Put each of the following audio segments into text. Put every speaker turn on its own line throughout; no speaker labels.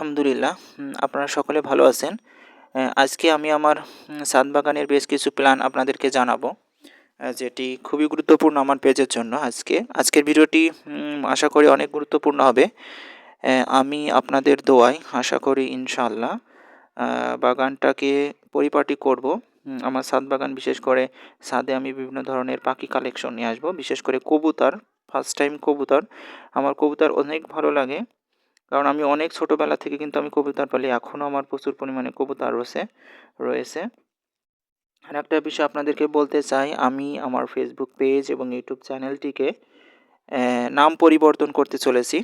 আলহামদুলিল্লাহ। আপনারা সকলে ভালো আছেন। আজকে আমি আমার ছাদ বাগানের বেশ কিছু প্ল্যান আপনাদেরকে জানাবো, যেটি খুবই গুরুত্বপূর্ণ আমার পেজের জন্য। আজকের ভিডিওটি আশা করি অনেক গুরুত্বপূর্ণ হবে। আমি আপনাদের দোয়ায় আশা করি ইনশাআল্লাহ বাগানটাকে পরিপাটি করব। আমার ছাদ বাগান, বিশেষ করে ছাদে আমি বিভিন্ন ধরনের পাখি কালেকশন নিয়ে আসবো, বিশেষ করে কবুতর। ফার্স্ট টাইম কবুতর। আমার কবুতর অনেক ভালো লাগে, কারণ আমি অনেক ছোটোবেলা থেকে কিন্তু আমি কবুতর পালি। এখনও আমার প্রচুর পরিমাণে কবুতর রয়েছে। আর একটা বিষয় আপনাদেরকে বলতে চাই, আমি আমার ফেসবুক পেজ এবং ইউটিউব চ্যানেলটিকে নাম পরিবর্তন করতে চলেছি।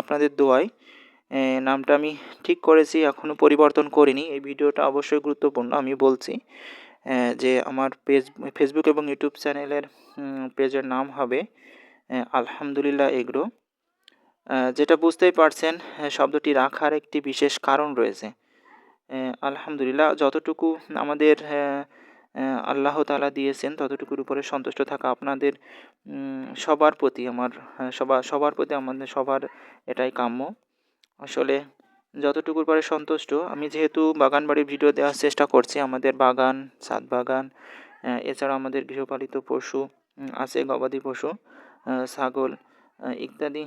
আপনাদের দোয়ায় নামটা আমি ঠিক করেছি, এখনও পরিবর্তন করিনি। এই ভিডিওটা অবশ্যই গুরুত্বপূর্ণ। আমি বলছি যে আমার ফেসবুক এবং ইউটিউব চ্যানেলের পেজের নাম হবে আলহামদুলিল্লাহ এগ্রো। যেটা বুঝতেই পারছেন, শব্দটি রাখার একটি বিশেষ কারণ রয়েছে। আলহামদুলিল্লাহ, যতটুকু আমাদের আল্লাহ তাআলা দিয়েছেন ততটুকুর উপরে সন্তুষ্ট থাকা আপনাদের সবার প্রতি আমাদের সবার এটাই কাম্য। আসলে যতটুকুর পরে সন্তুষ্ট। আমি যেহেতু বাগান বাড়ির ভিডিও দেওয়ার চেষ্টা করছি, আমাদের বাগান, ছাদ বাগান, এছাড়া আমাদের গৃহপালিত পশু আছে, গবাদি পশু, ছাগল ইত্যাদি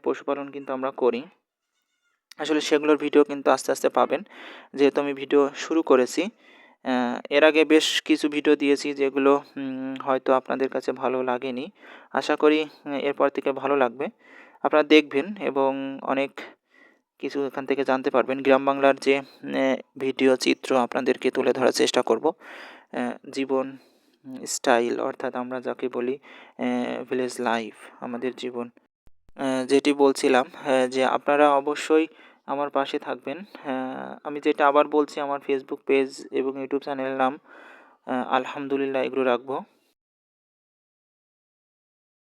পশুপালন কিন্তু আমরা করি। আসলে সেগুলোর ভিডিও কিন্তু আস্তে আস্তে পাবেন, যেহেতু আমি ভিডিও শুরু করেছি। এর আগে বেশ কিছু ভিডিও দিয়েছি যেগুলো হয়তো আপনাদের কাছে ভালো লাগেনি। আশা করি এরপর থেকে ভালো লাগবে। আপনারা দেখবেন এবং অনেক কিছু এখান থেকে জানতে পারবেন। গ্রাম বাংলার যে ভিডিও চিত্র আপনাদেরকে তুলে ধরার চেষ্টা করব। জীবন স্টাইল, অর্থাৎ আমরা যাকে বলি ভিলেজ লাইফ, আমাদের জীবন। যেটি বলছিলাম, যে আপনারা অবশ্যই আমার পাশে থাকবেন। আমি যেটা আবার বলছি, আমার ফেসবুক পেজ এবং ইউটিউব চ্যানেলের নাম আলহামদুলিল্লাহ এগ্রো রাখবো।